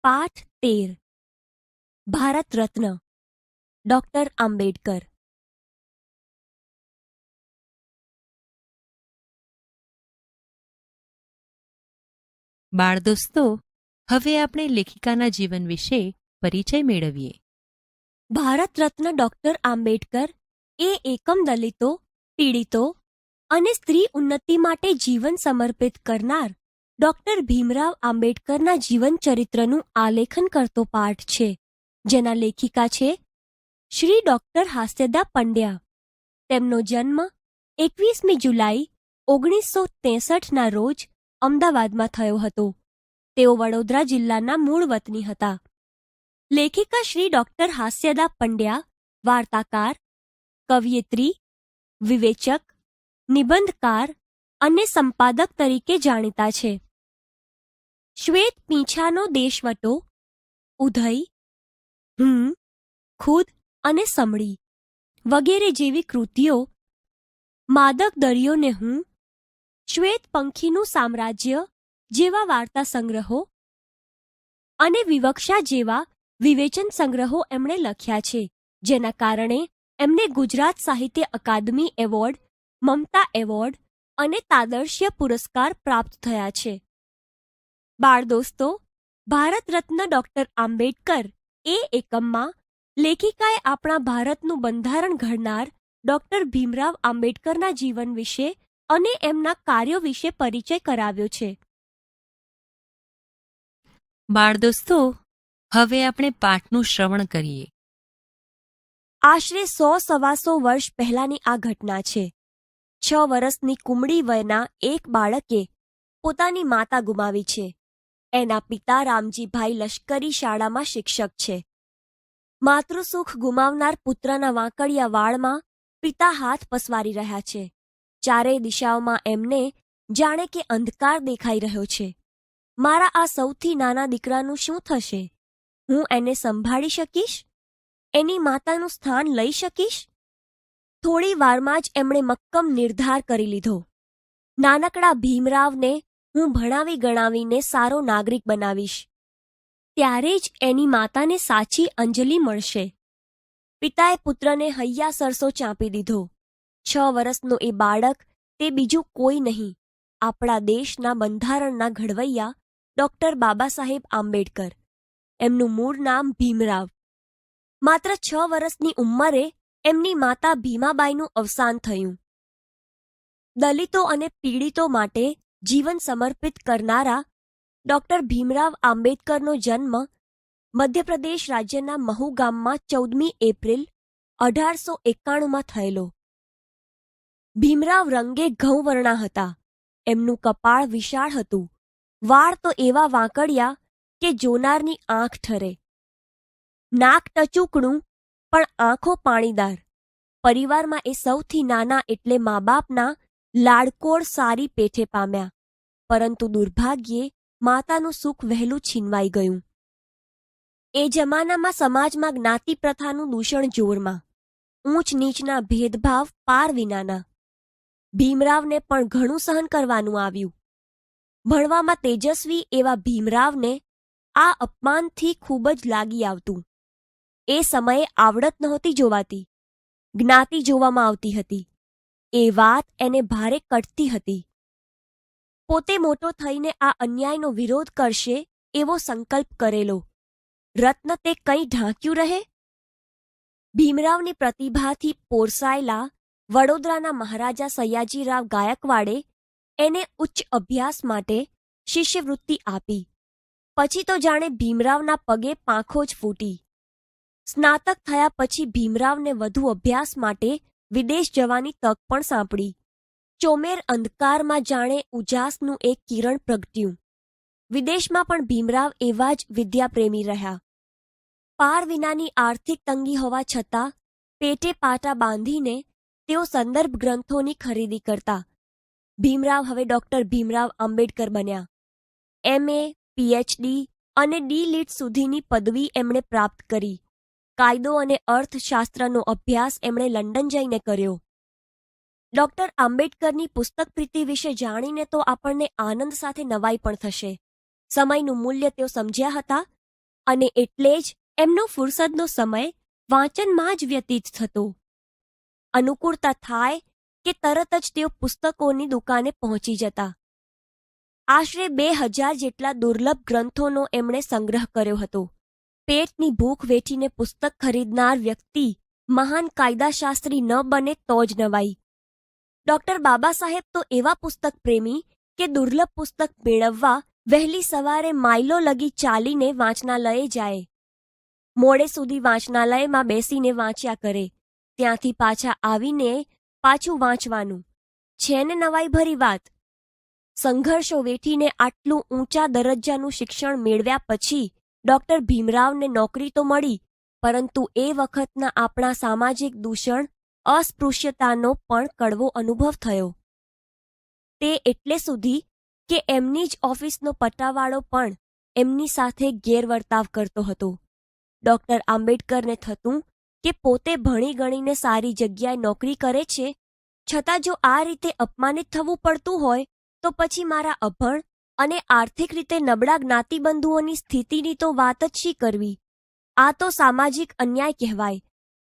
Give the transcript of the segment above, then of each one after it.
પાઠ 13 ભારત રત્ન ડોક્ટર આંબેડકર. બાળ દોસ્તો, હવે આપણે લેખિકાના જીવન વિશે પરિચય મેળવીએ. ભારત રત્ન ડોક્ટર આંબેડકર એ એકમ દલિતો, પીડિતો અને સ્ત્રી ઉન્નતિ માટે જીવન સમર્પિત કરનાર ડોક્ટર ભીમરાવ આંબેડકરના જીવન ચરિત્રનું આલેખન કરતો પાઠ છે, જેના લેખિકા છે શ્રી ડોક્ટર હાસ્યદા પંડ્યા. તેમનો જન્મ 21મી જુલાઈ 1963ના રોજ અમદાવાદમાં થયો હતો. તેઓ વડોદરા જિલ્લાના મૂળ વતની હતા. લેખિકા શ્રી ડોક્ટર હાસ્યદા પંડ્યા વાર્તાકાર, કવયિત્રી, વિવેચક, નિબંધકાર અને સંપાદક તરીકે જાણીતા છે. શ્વેત પીંછાનો દેશવટો, ઉધઈ, ખુદ અને સમડી વગેરે જેવી કૃતિઓ, માદક દરિયોને હું, શ્વેત પંખીનું સામ્રાજ્ય જેવા વાર્તા સંગ્રહો અને વિવક્ષા જેવા વિવેચન સંગ્રહો એમણે લખ્યા છે, જેના કારણે એમને ગુજરાત સાહિત્ય અકાદમી એવોર્ડ, મમતા એવોર્ડ અને તાદર્શ્ય પુરસ્કાર પ્રાપ્ત થયા છે. બાળ દોસ્તો, ભારત રત્ન ડોક્ટર આંબેડકર એ એકમમાં લેખિકાએ આપણા ભારતનું બંધારણ ઘડનાર ડોક્ટર ભીમરાવ આંબેડકરના જીવન વિશે અને એમના કાર્યો વિશે પરિચય કરાવ્યો છે. બાળ દોસ્તો, હવે આપણે પાઠનું શ્રવણ કરીએ. આશરે 100-125 વર્ષ પહેલાની આ ઘટના છે. 6 વર્ષની કુમળી વયના એક બાળકે પોતાની માતા ગુમાવી છે. એના પિતા રામજીભાઈ લશ્કરી શાળામાં શિક્ષક છે. માતૃસુખ ગુમાવનાર પુત્રના વાંકડિયા વાળમાં પિતા હાથ પસવારી રહ્યા છે. ચારેય દિશાઓમાં એમને જાણે કે અંધકાર દેખાઈ રહ્યો છે. મારા આ સૌથી નાના દીકરાનું શું થશે? હું એને સંભાળી શકીશ? એની માતાનું સ્થાન લઈ શકીશ? થોડી વારમાં જ એમણે મક્કમ નિર્ધાર કરી લીધો. નાનકડા ભીમરાવને હું ભણાવી ગણાવીને સારો નાગરિક બનાવીશ. ત્યારે જ એની માતાને સાચી અંજલિ મળશે. પિતાએ પુત્રને હૈયા સરસો ચાંપી દીધો. 6 વર્ષનો એ બાળક તે બીજું કોઈ નહીં, આપણા દેશના બંધારણના ઘડવૈયા ડોક્ટર બાબા સાહેબ આંબેડકર. એમનું મૂળ નામ ભીમરાવ. માત્ર 6 વર્ષની ઉંમરે એમની માતા ભીમાબાઈનું અવસાન થયું. દલિતો અને પીડિતો માટે જીવન સમર્પિત કરનારા ડોક્ટર ભીમરાવ આંબેડકરનો જન્મ મધ્યપ્રદેશ રાજ્યના મહુ ગામમાં 14મી એપ્રિલ 1891માં થયેલો. ભીમરાવ રંગે ઘઉંવર્ણા હતા. એમનું કપાળ વિશાળ હતું. વાળ તો એવા વાંકડિયા કે જોનારની આંખ ઠરે. નાક ટચુકણું પણ આંખો પાણીદાર. પરિવારમાં એ સૌથી નાના એટલે મા બાપના લાડકોળ સારી પેઠે પામ્યા, પરંતુ દુર્ભાગ્યે માતાનું સુખ વહેલું છીનવાઈ ગયું. એ જમાનામાં સમાજમાં જ્ઞાતિ પ્રથાનું દૂષણ જોરમાં, ઊંચ નીચના ભેદભાવ પાર વિનાના. ભીમરાવને પણ ઘણું સહન કરવાનું આવ્યું. ભણવામાં તેજસ્વી એવા ભીમરાવને આ અપમાનથી ખૂબ જ લાગી આવતું. એ સમયે આવડત નહોતી જોવાતી, જ્ઞાતિ જોવામાં આવતી હતી. એ વાત એને ભારે કટતી હતી. પોતે મોટો થઈને આ અન્યાયનો વિરોધ કરશે એવો સંકલ્પ કરેલો. રત્ન તે કંઈ ઢાંક્યું રહે? ભીમરાવની પ્રતિભાથી પોરસાયેલા વડોદરાના મહારાજા સયાજીરાવ ગાયકવાડે એને ઉચ્ચ અભ્યાસ માટે શિષ્યવૃત્તિ આપી. પછી તો જાણે ભીમરાવના પગે પાંખો જ ફૂટી. સ્નાતક થયા પછી ભીમરાવને વધુ અભ્યાસ માટે વિદેશ જવાની તક પણ સાંપડી. ચોમેર અંધકારમાં જાણે ઉજાસનું એક કિરણ પ્રગટ્યું. વિદેશમાં પણ ભીમરાવ એવા જ વિદ્યાપ્રેમી રહ્યા. પાર વિનાની આર્થિક તંગી હોવા છતાં પેટે પાટા બાંધીને તેઓ સંદર્ભ ગ્રંથોની ખરીદી કરતા. ભીમરાવ હવે ડોક્ટર ભીમરાવ આંબેડકર બન્યા. MA, PhD અને D.Litt સુધીની પદવી એમણે પ્રાપ્ત કરી. કાયદો અને અર્થશાસ્ત્રનો અભ્યાસ એમણે લંડન જઈને કર્યો. ડોક્ટર આંબેડકરની પુસ્તક પ્રીતિ વિશે જાણીને તો આપણને આનંદ સાથે નવાઈ પણ થશે. સમયનું મૂલ્ય તેઓ સમજ્યા હતા અને એટલે જ એમનો ફુરસદનો સમય વાંચનમાં જ વ્યતીત થતો. અનુકૂળતા થાય કે તરત જ તેઓ પુસ્તકોની દુકાને પહોંચી જતા. આશરે 2000 જેટલા દુર્લભ ગ્રંથોનો એમણે સંગ્રહ કર્યો હતો. પેટની ભૂખ વેઠીને પુસ્તક ખરીદનાર વ્યક્તિ મહાન કાયદાશાસ્ત્રી ન બને તો જ નવાઈ. ડોક્ટર બાબા સાહેબ તો એવા પુસ્તક પ્રેમી કે દુર્લભ પુસ્તક મેળવવા વહેલી સવારે માઇલો લગી ચાલીને વાંચનાલયે જાય. મોડે સુધી વાંચનાલયમાં બેસીને વાંચ્યા કરે. ત્યાંથી પાછા આવીને પાછું વાંચવાનું. છે ને નવાઈ ભરી વાત. સંઘર્ષો વેઠીને આટલું ઊંચા દરજ્જાનું શિક્ષણ મેળવ્યા પછી ડોક્ટર ભીમરાવને નોકરી તો મળી, પરંતુ એ વખતના આપણા સામાજિક દૂષણ, અસ્પૃશ્યતાનો પણ કડવો અનુભવ થયો. તે એટલે સુધી કે એમની જ ઓફિસનો પટ્ટાવાળો પણ એમની સાથે ગેરવર્તાવ કરતો હતો. ડોક્ટર આંબેડકરને થતું કે પોતે ભણી ગણીને સારી જગ્યાએ નોકરી કરે છે, છતાં જો આ રીતે અપમાનિત થવું પડતું હોય તો પછી મારા અભણ અને આર્થિક રીતે નબળા જ્ઞાતિબંધુઓની સ્થિતિની તો વાત જ શી કરવી. આ તો સામાજિક અન્યાય કહેવાય.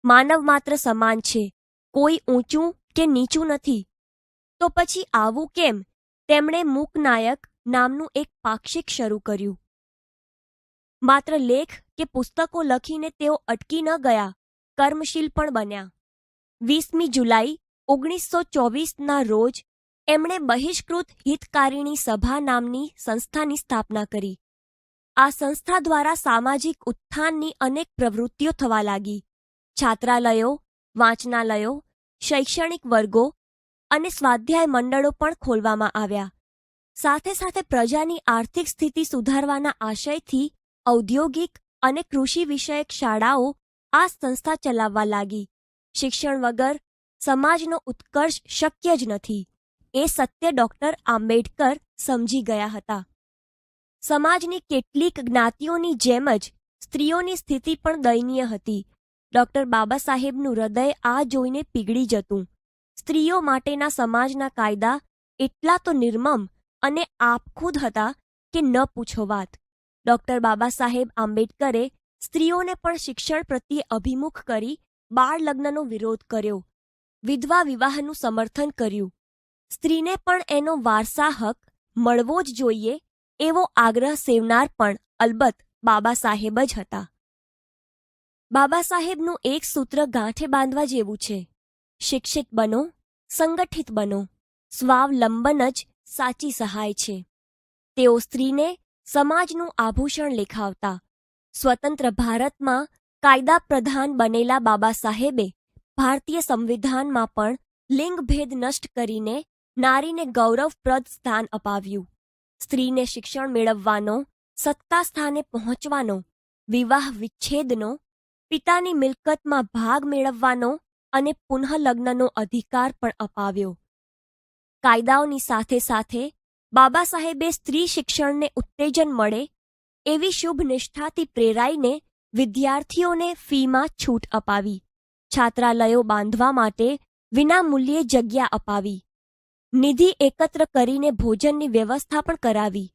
માનવ માત્ર સમાન છે, કોઈ ઊંચું કે નીચું નથી. તો પછી આવું કેમ? તેમણે મૂકનાયક નામનું એક પાક્ષિક શરૂ કર્યું. માત્ર લેખ કે પુસ્તકો લખીને તેઓ અટકી ન ગયા, કર્મશીલ પણ બન્યા. 20મી જુલાઈ 1924ના રોજ એમણે બહિષ્કૃત હિતકારિણી સભા નામની સંસ્થાની સ્થાપના કરી. આ સંસ્થા દ્વારા સામાજિક ઉત્થાનની અનેક પ્રવૃત્તિઓ થવા લાગી. છાત્રાલયો, વાંચનાલયો, શૈક્ષણિક વર્ગો અને સ્વાધ્યાય મંડળો પણ ખોલવામાં આવ્યા. સાથે સાથે પ્રજાની આર્થિક સ્થિતિ સુધારવાના આશયથી ઔદ્યોગિક અને કૃષિ વિષયક શાળાઓ આ સંસ્થા ચલાવવા લાગી. શિક્ષણ વગર સમાજનો ઉત્કર્ષ શક્ય જ નથી. એ સત્ય ડોક્ટર આંબેડકર સમજી ગયા હતા. સમાજની કેટલીક જ્ઞાતિઓની જેમ જ સ્ત્રીઓની સ્થિતિ પણ દયનીય હતી. ડોક્ટર બાબા સાહેબનું હૃદય આ જોઈને પીગળી જતું. સ્ત્રીઓ માટેના સમાજના કાયદા એટલા તો નિર્મમ અને આપખુદ હતા કે ન પૂછો વાત. ડોક્ટર બાબા સાહેબ આંબેડકરે સ્ત્રીઓને પણ શિક્ષણ પ્રત્યે અભિમુખ કરી બાળ લગ્નનો વિરોધ કર્યો. વિધવા વિવાહનું સમર્થન કર્યું. સ્ત્રીને પણ એનો વારસા હક મળવો જ જોઈએ એવો આગ્રહ સેવનાર પણ અલબત્ત બાબા સાહેબ જ હતા. બાબા સાહેબનું એક સૂત્ર ગાંઠે બાંધવા જેવું છે: શિક્ષિત બનો, સંગઠિત બનો. સ્વાવલંબન જ સાચી સહાય છે. તેઓ સ્ત્રીને સમાજનું આભૂષણ લેખાવતા. સ્વતંત્ર ભારતમાં કાયદા પ્રધાન બનેલા બાબા સાહેબે ભારતીય સંવિધાનમાં પણ લિંગભેદ નષ્ટ કરીને નારીને ગૌરવપ્રદ સ્થાન અપાવ્યું. સ્ત્રીને શિક્ષણ મેળવવાનો, સત્તા સ્થાને પહોંચવાનો, વિવાહ વિચ્છેદનો, પિતાની મિલકતમાં ભાગ મેળવવાનો અને પુનઃલગ્નનો અધિકાર પણ અપાવ્યો. કાયદાઓની સાથે સાથે બાબા સાહેબે સ્ત્રી શિક્ષણને ઉત્તેજન મળે એવી શુભ નિષ્ઠાથી પ્રેરાઈને વિદ્યાર્થીઓને ફીમાં છૂટ અપાવી. છાત્રાલયો બાંધવા માટે વિનામૂલ્યે જગ્યા અપાવી. નિધિ એકત્ર કરીને ભોજનની વ્યવસ્થા પણ કરાવી.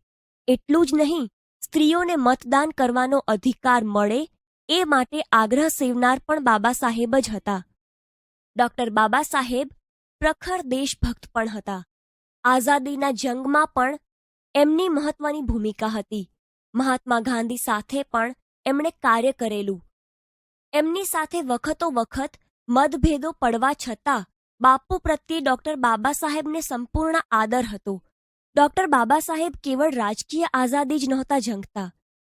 એટલું જ નહીં, સ્ત્રીઓને મતદાન કરવાનો અધિકાર મળે એ માટે આગ્રહ સેવનાર પણ બાબા સાહેબ જ હતા. ડોક્ટર બાબા સાહેબ પ્રખર દેશભક્ત પણ હતા. આઝાદીના જંગમાં પણ એમની મહત્વની ભૂમિકા હતી. મહાત્મા ગાંધી સાથે પણ એમણે કાર્ય કરેલું. એમની સાથે વખતો વખત મતભેદો પડવા છતાં બાપુ પ્રત્યે ડોક્ટર બાબા સાહેબને સંપૂર્ણ આદર હતો. ડોક્ટર બાબા સાહેબ કેવળ રાજકીય આઝાદી જ નહોતા ઝંખતા.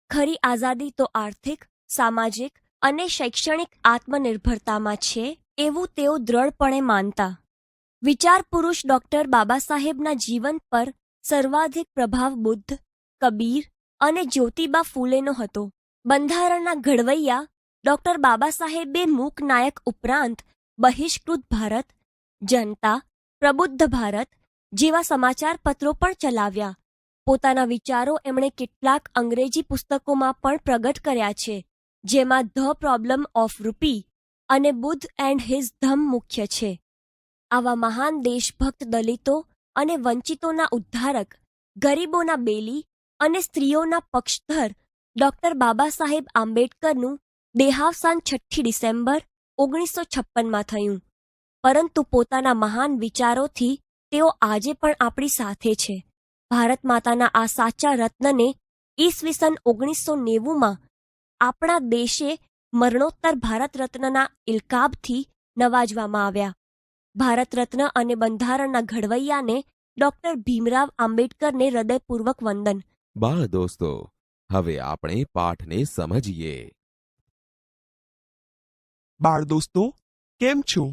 ખરી આઝાદી તો આર્થિક, સામાજિક અને શૈક્ષણિક આત્મનિર્ભરતામાં છે એવું તેઓ દ્રઢપણે માનતા. વિચાર પુરુષ ડોક્ટર બાબા સાહેબના જીવન પર સર્વાધિક પ્રભાવ બુદ્ધ, કબીર અને જ્યોતિબા ફૂલેનો હતો. બંધારણના ઘડવૈયા ડોક્ટર બાબા સાહેબે મૂકનાયક ઉપરાંત બહિષ્કૃત ભારત, જનતા, પ્રબુદ્ધ ભારત જેવા સમાચાર પત્રો પણ ચલાવ્યા. પોતાના વિચારો એમણે કેટલાક અંગ્રેજી પુસ્તકોમાં પણ પ્રગટ કર્યા છે, જેમાં ધ પ્રોબ્લેમ ઓફ રૂપી અને બુદ્ધ એન્ડ હિઝ ધમ્મ મુખ્ય છે. આવા મહાન દેશભક્ત દલિતો અને વંચિતોના ઉદ્ધારક, ગરીબોના બેલી અને સ્ત્રીઓના પક્ષધર ડોક્ટર બાબા સાહેબ આંબેડકરનું દેહાવસાન 6 ડિસેમ્બર 1956માં થયું, પરંતુ પોતાના મહાન વિચારોથી તેઓ આજે પણ આપણી સાથે છે. ભારત માતાના આ સાચા રત્નને ઈસવીસન 1990માં આપણા દેશે મરણોત્તર ભારત રત્નના ઇલકાબથી નવાજવામાં આવ્યા. ભારત રત્ન અને બંધારણના ઘડવૈયાને ડોક્ટર ભીમરાવ આંબેડકરને હૃદયપૂર્વક વંદન. બાળ દોસ્તો, હવે આપણે પાઠને સમજીએ. બાળ દોસ્તો, કેમ છો?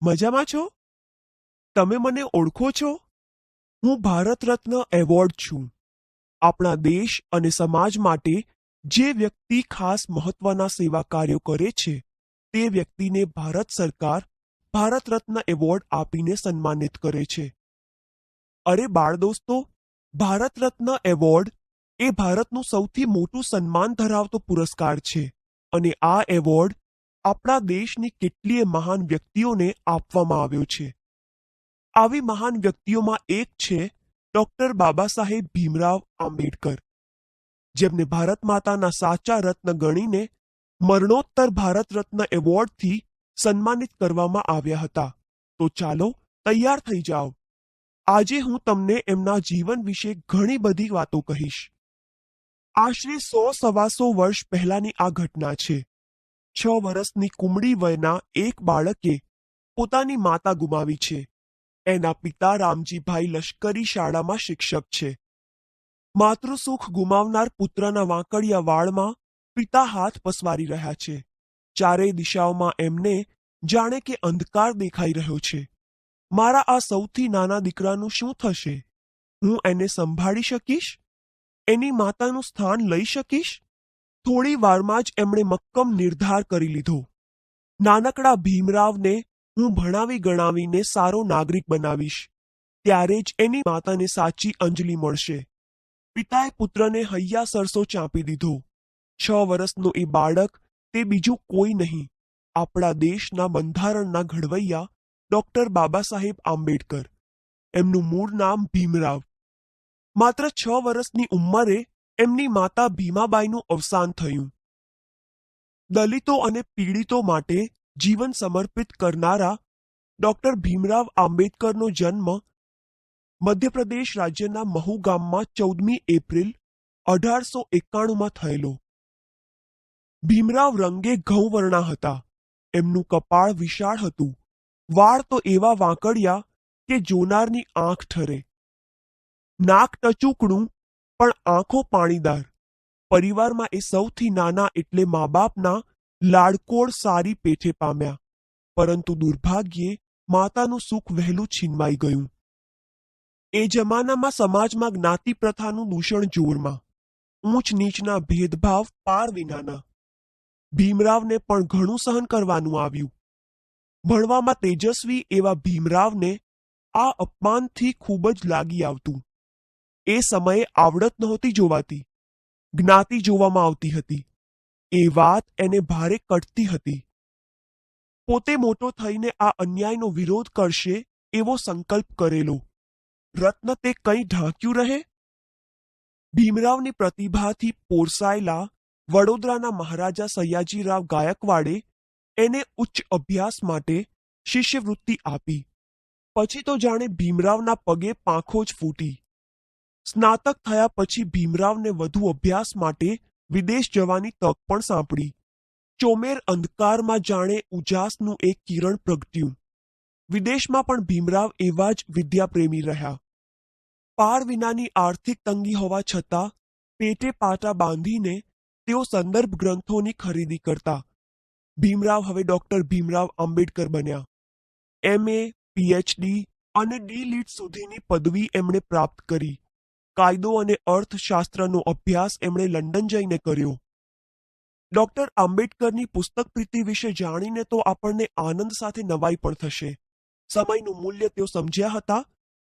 મજામાં છો? તમે મને ઓળખો છો? હું ભારત રત્ન એવોર્ડ છું. આપણા દેશ અને સમાજ માટે જે વ્યક્તિ ખાસ મહત્વના સેવા કાર્યો કરે છે તે વ્યક્તિને ભારત સરકાર ભારત રત્ન એવોર્ડ આપીને સન્માનિત કરે છે. અરે બાળ દોસ્તો, ભારત રત્ન એવોર્ડ એ ભારતનું સૌથી મોટું સન્માન ધરાવતો પુરસ્કાર છે અને આ એવોર્ડ આપણા દેશની કેટલીય મહાન વ્યક્તિઓને આપવામાં આવ્યો છે. આવી મહાન વ્યક્તિઓમાં એક છે ડોક્ટર બાબા સાહેબ ભીમરાવ આંબેડકર, જેમને ભારત માતાના સાચા રત્ન ગણીને મરણોત્તર ભારત રત્ન એવોર્ડથી સન્માનિત કરવામાં આવ્યા હતા. તો ચાલો તૈયાર થઈ જાઓ. આજે હું તમને એમના જીવન વિશે ઘણી બધી વાતો કહીશ. આશરે 100-125 વર્ષ પહેલાની આ ઘટના છે. 6 વર્ષની કુમળી વયના એક બાળકે પોતાની માતા ગુમાવી છે. એના પિતા રામજીભાઈ લશ્કરી શાળામાં શિક્ષક છે. માતૃસુખ ગુમાવનાર પુત્રના વાંકડિયા વાળમાં પિતા હાથ પસવારી રહ્યા છે. ચારેય દિશાઓમાં એમને જાણે કે અંધકાર દેખાઈ રહ્યો છે. મારા આ સૌથી નાના દીકરાનું શું થશે? હું એને સંભાળી શકીશ? એની માતાનું સ્થાન લઈ શકીશ? થોડી વારમાં જ એમણે મક્કમ નિર્ધાર કરી લીધો. નાનકડા ભીમરાવને હું ભણાવી ગણાવીને સારો નાગરિક બનાવીશ. ત્યારે જ એની માતાને સાચી અંજલિ મળશે. પિતાએ પુત્રને હૈયા સરસો ચાંપી દીધો. 6 વર્ષનો એ બાળક તે બીજું કોઈ નહીં, આપણા દેશના બંધારણના ઘડવૈયા ડોક્ટર બાબા સાહેબ આંબેડકર. એમનું મૂળ નામ ભીમરાવ. માત્ર 6 વર્ષની ઉંમરે એમની માતા ભીમાબાઈનું અવસાન થયું. દલિતો અને પીડિતો માટે જીવન સમર્પિત કરનારા ડોક્ટર ભીમરાવ આંબેડકરનો જન્મ મધ્યપ્રદેશ રાજ્યના મહુ ગામમાં 14મી એપ્રિલ 1891માં થયેલો. ભીમરાવ રંગે ઘઉંવર્ણા હતા. એમનું કપાળ વિશાળ હતું. વાળ તો એવા વાંકડિયા કે જોનારની આંખ ઠરે. નાક ટચુકડું પણ આંખો પાણીદાર. પરિવારમાં એ સૌથી નાના એટલે મા બાપના લાડકોડ સારી પેઠે પામ્યા. પરંતુ દુર્ભાગ્યે માતાનું સુખ વહેલું છીનવાઈ ગયું. એ જમાનામાં સમાજમાં જ્ઞાતિ પ્રથાનું દૂષણ જોરમાં, ઊંચ નીચના ભેદભાવ પાર વિનાના. ભીમરાવને પણ ઘણું સહન કરવાનું આવ્યું. ભણવામાં તેજસ્વી એવા ભીમરાવને આ અપમાનથી ખૂબ જ લાગી આવતું. એ સમયે આવડત નહોતી જોવાતી, જ્ઞાતિ જોવામાં આવતી હતી. એ વાત એને ભારે કટતી હતી. પોતે મોટો થઈને આ અન્યાયનો વિરોધ કરશે એવો સંકલ્પ કરેલો. રત્ન તે કંઈ ઢાંક્યું રહે? ભીમરાવની પ્રતિભાથી પોરસાયેલા વડોદરાના મહારાજા સયાજીરાવ ગાયકવાડે એને ઉચ્ચ અભ્યાસ માટે શિષ્યવૃત્તિ આપી. પછી તો જાણે ભીમરાવના પગે પાંખો જ ફૂટી. સ્નાતક થયા પછી ભીમરાવને વધુ અભ્યાસ માટે વિદેશ જવાની તક પણ સાંપડી. ચોમેર અંધકારમાં જાણે ઉજાસનું એક કિરણ પ્રગટ્યું. વિદેશમાં પણ ભીમરાવ એવા જ વિદ્યાપ્રેમી રહ્યા. પાર વિનાની આર્થિક તંગી હોવા છતાં પેટે પાટા બાંધીને તેઓ સંદર્ભ ગ્રંથોની ખરીદી કરતા. ભીમરાવ હવે ડોક્ટર ભીમરાવ આંબેડકર બન્યા. MA, PhD અને D.Litt સુધીની પદવી એમણે પ્રાપ્ત કરી. કાયદો અને અર્થશાસ્ત્રનો અભ્યાસ એમણે લંડન જઈને કર્યો. ડોક્ટર આંબેડકરની પુસ્તક પ્રીતિ વિશે જાણીને તો આપણને આનંદ સાથે નવાઈ પણ થશે. સમયનું મૂલ્ય તેઓ સમજ્યા હતા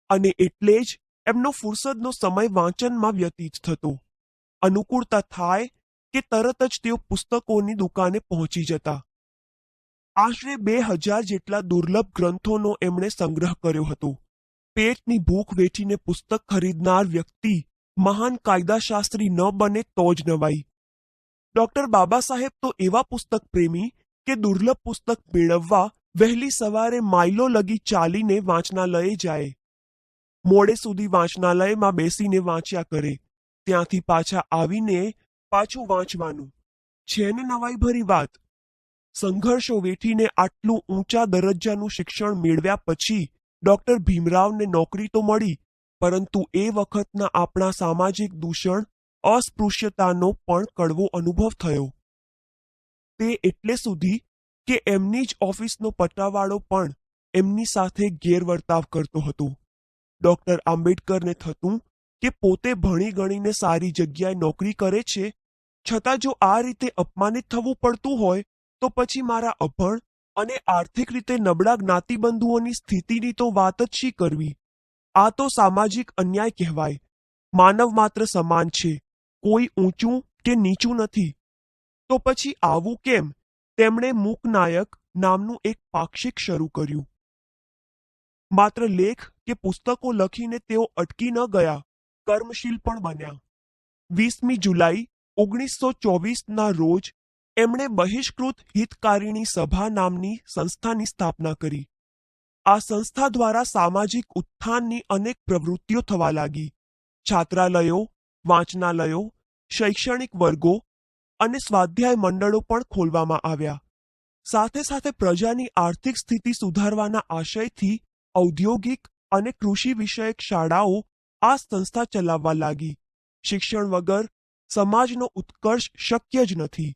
અને એટલે જ એમનો ફુરસદનો સમય વાંચનમાં વ્યતીત થતો. અનુકૂળતા થાય કે તરત જ તેઓ પુસ્તકોની દુકાને પહોંચી જતા. આશરે 2000 જેટલા દુર્લભ ગ્રંથોનો એમણે સંગ્રહ કર્યો હતો. પેટની ભૂખ વેઠીને પુસ્તક ખરીદનાર વ્યક્તિ મહાન કાયદાશાસ્ત્રી ન બને તો જ નવાઈ. ડોક્ટર બાબા સાહેબ તો એવા પુસ્તક પ્રેમી કે દુર્લભ પુસ્તક મેળવવા વહેલી સવારે માઇલો લગી ચાલીને વાંચનાલયે જાય. મોડે સુધી વાંચનાલયમાં બેસીને વાંચ્યા કરે. ત્યાંથી પાછા આવીને પાછું વાંચવાનું. છે ને નવાઈભરી વાત. સંઘર્ષો વેઠીને આટલું ઊંચા દરજ્જાનું શિક્ષણ મેળવ્યા પછી ડોક્ટર ભીમરાવને નોકરી તો મળી, પરંતુ એ વખતના આપણા સામાજિક દૂષણ, અસ્પૃશ્યતાનો પણ કડવો અનુભવ થયો. તે એટલે સુધી કે એમની જ ઓફિસનો પટ્ટાવાળો પણ એમની સાથે ગેરવર્તાવ કરતો હતો. ડોક્ટર આંબેડકરને થતું કે પોતે ભણી ગણીને સારી જગ્યાએ નોકરી કરે છે, છતાં જો આ રીતે અપમાનિત થવું પડતું હોય તો પછી મારા અભણ અને આર્થિક રીતે નબળા જ્ઞાતિબંધુઓની સ્થિતિની તો વાત જ શી કરવી. આ તો સામાજિક અન્યાય કહેવાય. માનવ માત્ર સમાન છે, કોઈ ઊંચું કે નીચું નથી. તો પછી આવું કેમ? તેમણે મૂકનાયક નામનું એક પાક્ષિક શરૂ કર્યું. માત્ર લેખ કે પુસ્તકો લખીને તેઓ અટકી ન ગયા, કર્મશીલ પણ બન્યા. 20મી જુલાઈ 1924ના રોજ એમણે બહિષ્કૃત હિતકારિણી સભા નામની સંસ્થાની સ્થાપના કરી. આ સંસ્થા દ્વારા સામાજિક ઉત્થાનની અનેક પ્રવૃત્તિઓ થવા લાગી. છાત્રાલયો, વાંચનાલયો, શૈક્ષણિક વર્ગો અને સ્વાધ્યાય મંડળો પણ ખોલવામાં આવ્યા. સાથે સાથે પ્રજાની આર્થિક સ્થિતિ સુધારવાના આશયથી ઔદ્યોગિક અને કૃષિ વિષયક શાળાઓ આ સંસ્થા ચલાવવા લાગી. શિક્ષણ વગર સમાજનો ઉત્કર્ષ શક્ય જ નથી.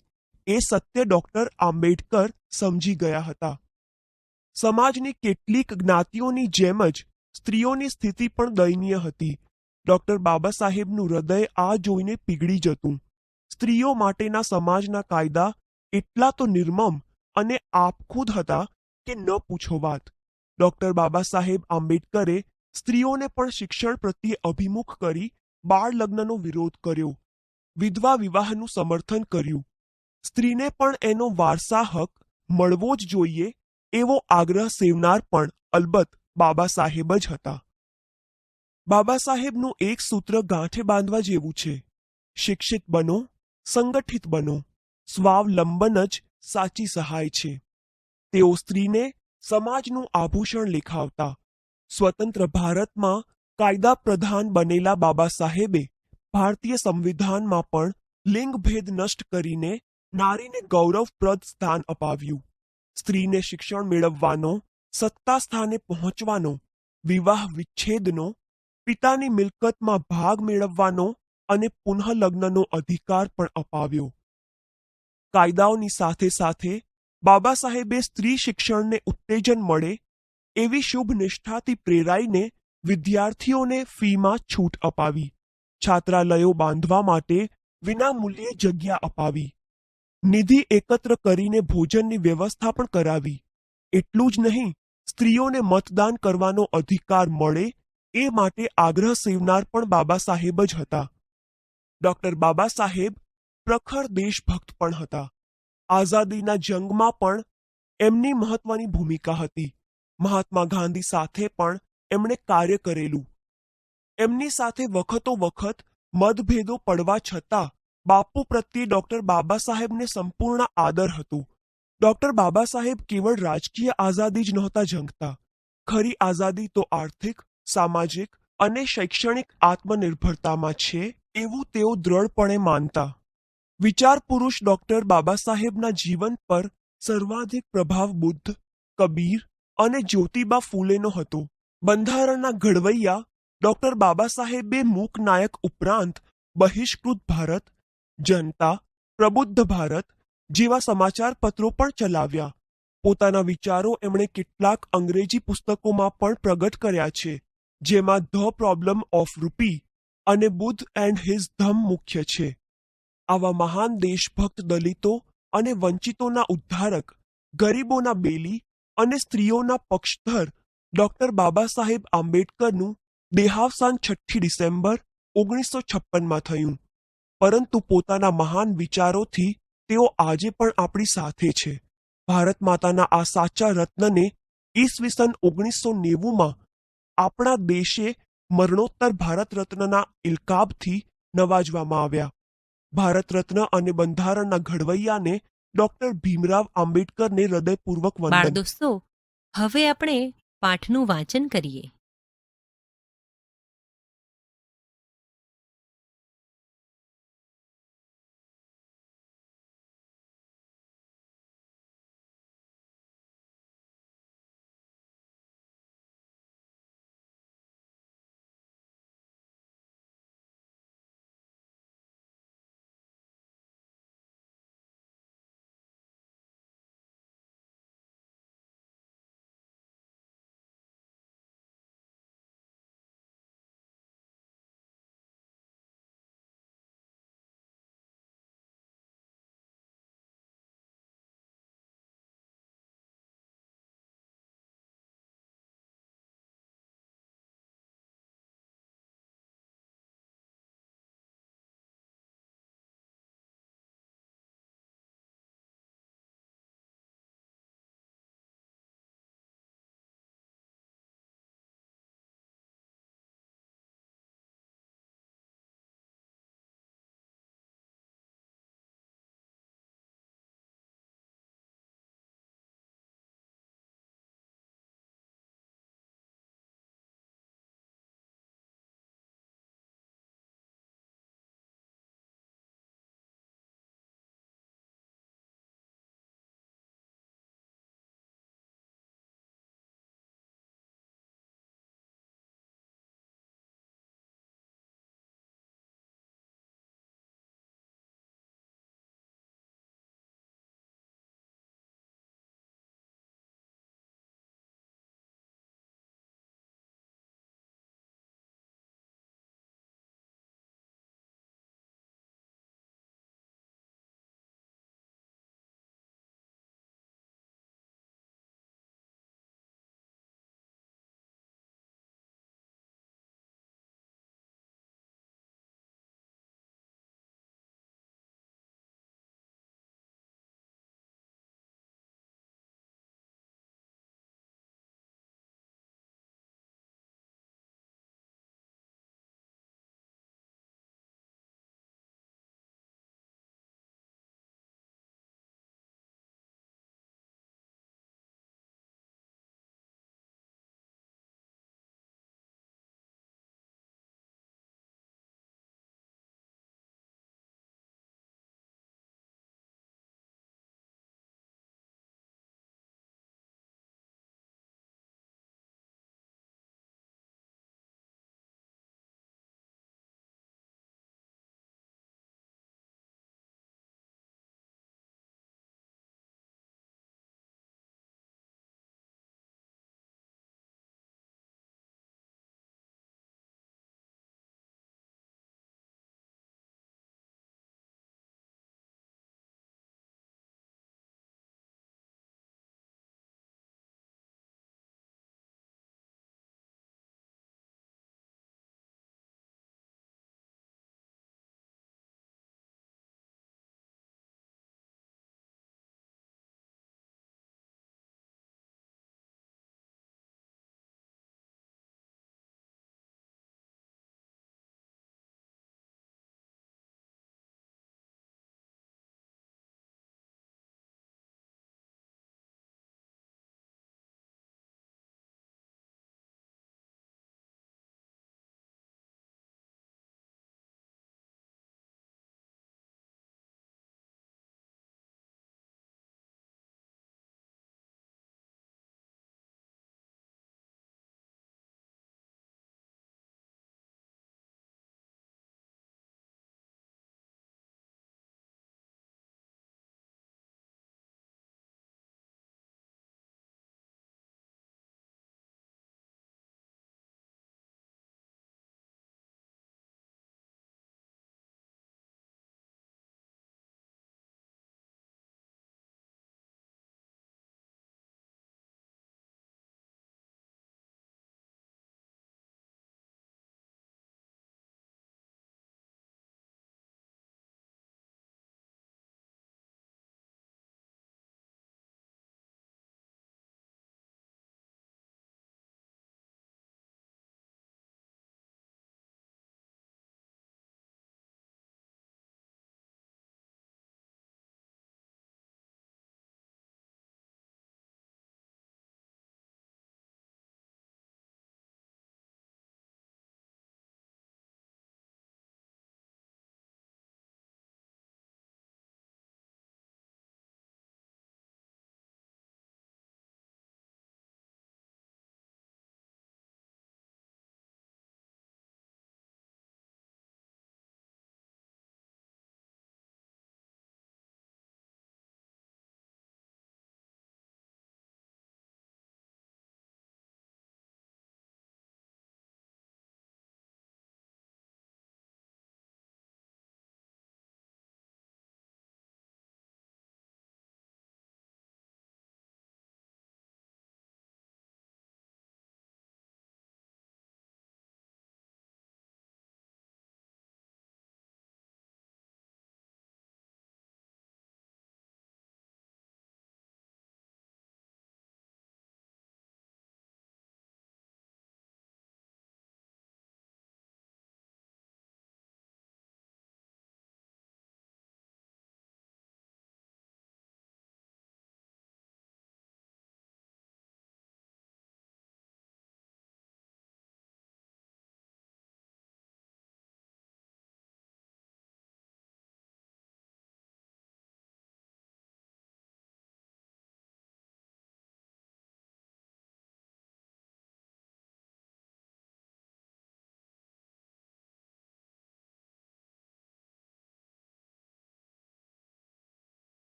એ સત્ય ડોક્ટર આંબેડકર સમજી ગયા હતા. સમાજની કેટલીક જ્ઞાતિઓની જેમ જ સ્ત્રીઓની સ્થિતિ પણ દયનીય હતી. ડોક્ટર બાબા સાહેબનું હૃદય આ જોઈને પીગળી જતું. સ્ત્રીઓ માટેના સમાજના કાયદા એટલા તો નિર્મમ અને આપખુદ હતા કે ન પૂછો વાત. ડોક્ટર બાબા સાહેબ આંબેડકરે સ્ત્રીઓને પણ શિક્ષણ પ્રત્યે અભિમુખ કરી બાળ લગ્નનો વિરોધ કર્યો. વિધવા વિવાહનું સમર્થન કર્યું. સ્ત્રીને પણ એનો વારસા હક મળવો જ જોઈએ એવો આગ્રહ સેવનાર પણ અલબત્ત બાબા સાહેબ જ હતા. બાબા સાહેબનું એક સૂત્ર ગાંઠે બાંધવા જેવું છે: શિક્ષિત બનો, સંગઠિત બનો, સ્વાવલંબન જ સાચી સહાય છે. તેઓ સ્ત્રીને સમાજનું આભૂષણ લેખાવતા. સ્વતંત્ર ભારતમાં કાયદા પ્રધાન બનેલા બાબા સાહેબે ભારતીય સંવિધાનમાં પણ લિંગભેદ નષ્ટ કરીને નારીને ગૌરવપ્રદ સ્થાન અપાવ્યું. સ્ત્રીને શિક્ષણ મેળવવાનો, સત્તા સ્થાને પહોંચવાનો, વિવાહ વિચ્છેદનો, પિતાની મિલકતમાં ભાગ મેળવવાનો અને પુનઃલગ્નનો અધિકાર પણ અપાવ્યો. કાયદાઓની સાથે સાથે બાબા સાહેબે સ્ત્રી શિક્ષણને ઉત્તેજન મળે એવી શુભ નિષ્ઠાથી પ્રેરાઈને વિદ્યાર્થીઓને ફીમાં છૂટ અપાવી. છાત્રાલયો બાંધવા માટે વિનામૂલ્યે જગ્યા અપાવી. નિધિ એકત્ર કરીને ભોજનની વ્યવસ્થા પણ કરાવી. એટલું જ નહીં, સ્ત્રીઓને મતદાન કરવાનો અધિકાર મળે એ માટે આગ્રહ સેવનાર પણ બાબા સાહેબ જ હતા. ડોક્ટર બાબા સાહેબ પ્રખર દેશભક્ત પણ હતા. આઝાદીના જંગમાં પણ એમની મહત્વની ભૂમિકા હતી. મહાત્મા ગાંધી સાથે પણ એમણે કાર્ય કરેલું. એમની સાથે વખતો વખત મતભેદો પડવા છતાં બાપુ પ્રત્યે ડોક્ટર બાબા સાહેબને સંપૂર્ણ આદર હતું. ડોક્ટર બાબા સાહેબ કેવળ રાજકીય આઝાદી જ નહોતા ઝંખતા. ખરી આઝાદી તો આર્થિક, સામાજિક અને શૈક્ષણિક આત્મનિર્ભરતામાં છે એવું તેઓ દ્રઢપણે માનતા. વિચાર પુરુષ ડોક્ટર બાબા સાહેબના જીવન પર સર્વાધિક પ્રભાવ બુદ્ધ, કબીર અને જ્યોતિબા ફૂલેનો હતો. બંધારણના ઘડવૈયા ડોક્ટર બાબા સાહેબે મૂકનાયક ઉપરાંત બહિષ્કૃત ભારત, જનતા, પ્રબુદ્ધ ભારત જેવા સમાચાર પત્રો પણ ચલાવ્યા. પોતાના વિચારો એમણે કેટલાક અંગ્રેજી પુસ્તકોમાં પણ પ્રગટ કર્યા છે, જેમાં ધ પ્રોબ્લેમ ઓફ રૂપી અને બુદ્ધ એન્ડ હિઝ ધમ મુખ્ય છે. આવા મહાન દેશભક્ત દલિતો અને વંચિતોના ઉદ્ધારક, ગરીબોના બેલી અને સ્ત્રીઓના પક્ષધર ડોક્ટર બાબા સાહેબ આંબેડકરનું દેહાવસાન 6 ડિસેમ્બર 1956માં થયું. પરંતુ પોતાના મહાન વિચારોથી તેઓ આજે પણ આપણી સાથે છે. ભારત માતાના આ સાચા રત્નને ઈસવીસન 1990માં આપણા દેશે મરણોત્તર ભારત રત્નના ઇલકાબથી નવાજવામાં આવ્યા. ભારત રત્ન અને બંધારણના ઘડવૈયાને ડોક્ટર ભીમરાવ આંબેડકરને હૃદયપૂર્વક બાળ વંદન. દોસ્તો, હવે આપણે પાઠનું વાંચન કરીએ.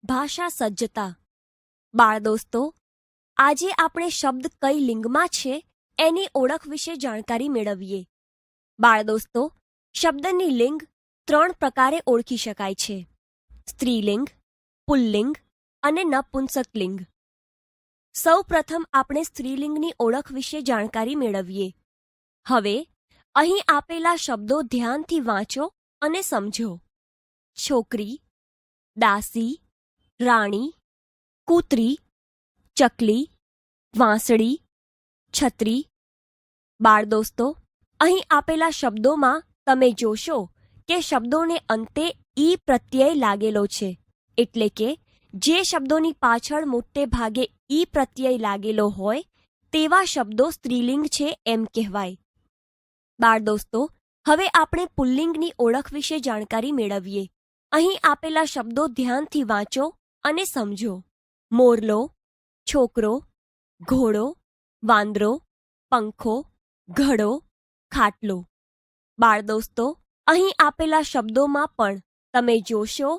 ભાષા સજ્જતા. બાળ દોસ્તો, આજે આપણે શબ્દ કઈ લિંગમાં છે એની ઓળખ વિશે જાણકારી મેળવીએ. બાળ દોસ્તો, શબ્દની લિંગ 3 પ્રકારે ઓળખી શકાય છે: સ્ત્રીલિંગ, પુલ્લિંગ અને નપુંસકલિંગ. સૌ પ્રથમ આપણે સ્ત્રીલિંગની ઓળખ વિશે જાણકારી મેળવીએ. હવે અહીં આપેલા શબ્દો ધ્યાનથી વાંચો અને સમજો: છોકરી, દાસી, રાણી, કૂતરી, ચકલી, વાંસળી, છત્રી. બાળ દોસ્તો, અહીં આપેલા શબ્દોમાં તમે જોશો કે શબ્દોને અંતે ઈ પ્રત્યય લાગેલો છે, એટલે કે જે શબ્દોની પાછળ મોટે ભાગે ઈ પ્રત્યય લાગેલો હોય તેવા શબ્દો સ્ત્રીલિંગ છે એમ કહેવાય. બાળ દોસ્તો, હવે આપણે પુલ્લિંગની ઓળખ વિશે જાણકારી મેળવીએ. અહીં આપેલા શબ્દો ધ્યાનથી વાંચો અને સમજો: મોરલો, છોકરો, ઘોડો, વાંદરો, પંખો, ઘડો, ખાટલો. બાળ દોસ્તો, અહીં આપેલા શબ્દોમાં પણ તમે જોશો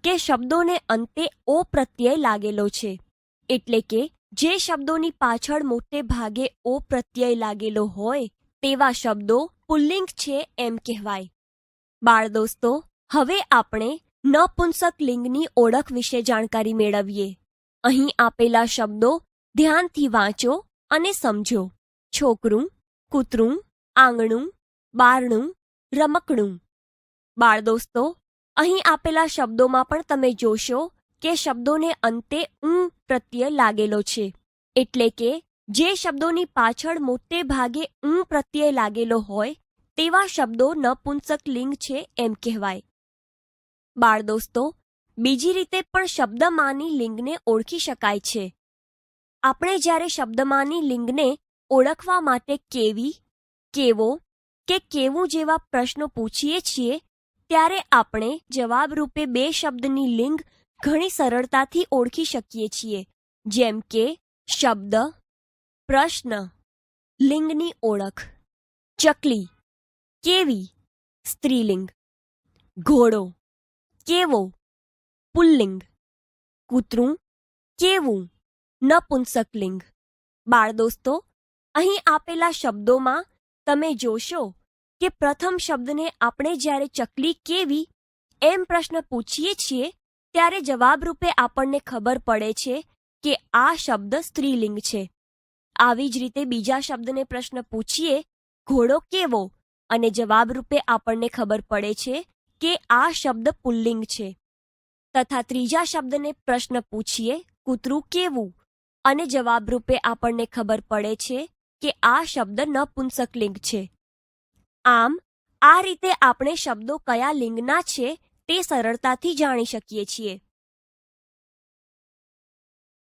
કે શબ્દોને અંતે ઓ પ્રત્યય લાગેલો છે, એટલે કે જે શબ્દોની પાછળ મોટે ભાગે ઓ પ્રત્યય લાગેલો હોય તેવા શબ્દો પુલ્લિંગ છે એમ કહેવાય. બાળ દોસ્તો, હવે આપણે નપુંસક લિંગની ઓળખ વિશે જાણકારી મેળવીએ. અહીં આપેલા શબ્દો ધ્યાનથી વાંચો અને સમજો: છોકરું, કૂતરું, આંગણું, બારણું, રમકડું. બાળ દોસ્તો, અહીં આપેલા શબ્દોમાં પણ તમે જોશો કે શબ્દોને અંતે ઉં પ્રત્યય લાગેલો છે, એટલે કે જે શબ્દોની પાછળ મોટે ભાગે ઉં પ્રત્યય લાગેલો હોય તેવા શબ્દો નપુંસક લિંગ છે એમ કહેવાય. બાળ દોસ્તો, બીજી રીતે પણ શબ્દમાંની લિંગને ઓળખી શકાય છે. આપણે જ્યારે શબ્દમાંની લિંગને ઓળખવા માટે કેવી, કેવો કે કેવું જેવા પ્રશ્નો પૂછીએ છીએ ત્યારે આપણે જવાબરૂપે 2 શબ્દની લિંગ ઘણી સરળતાથી ઓળખી શકીએ છીએ, જેમ કે શબ્દ, પ્રશ્ન. લિંગની ઓળખ: ચકલી, કેવી, સ્ત્રીલિંગ; ઘોડો, કેવો, પુલ્લિંગ; કૂતરું, કેવું, નપુંસકલિંગ. બાળ દોસ્તો, અહીં આપેલા શબ્દોમાં તમે જોશો કે પ્રથમ શબ્દને આપણે જ્યારે ચકલી કેવી એમ પ્રશ્ન પૂછીએ છીએ ત્યારે જવાબરૂપે આપણને ખબર પડે છે કે આ શબ્દ સ્ત્રીલિંગ છે. આવી જ રીતે બીજા શબ્દને પ્રશ્ન પૂછીએ ઘોડો કેવો અને જવાબરૂપે આપણને ખબર પડે છે કે આ શબ્દ પુલ્લિંગ છે, તથા ત્રીજા શબ્દને પ્રશ્ન પૂછીએ કૂતરું કેવું અને જવાબરૂપે આપણને ખબર પડે છે કે આ શબ્દ નપુંસકલિંગ છે. આમ આ રીતે આપણે શબ્દો કયા લિંગના છે તે સરળતાથી જાણી શકીએ છીએ.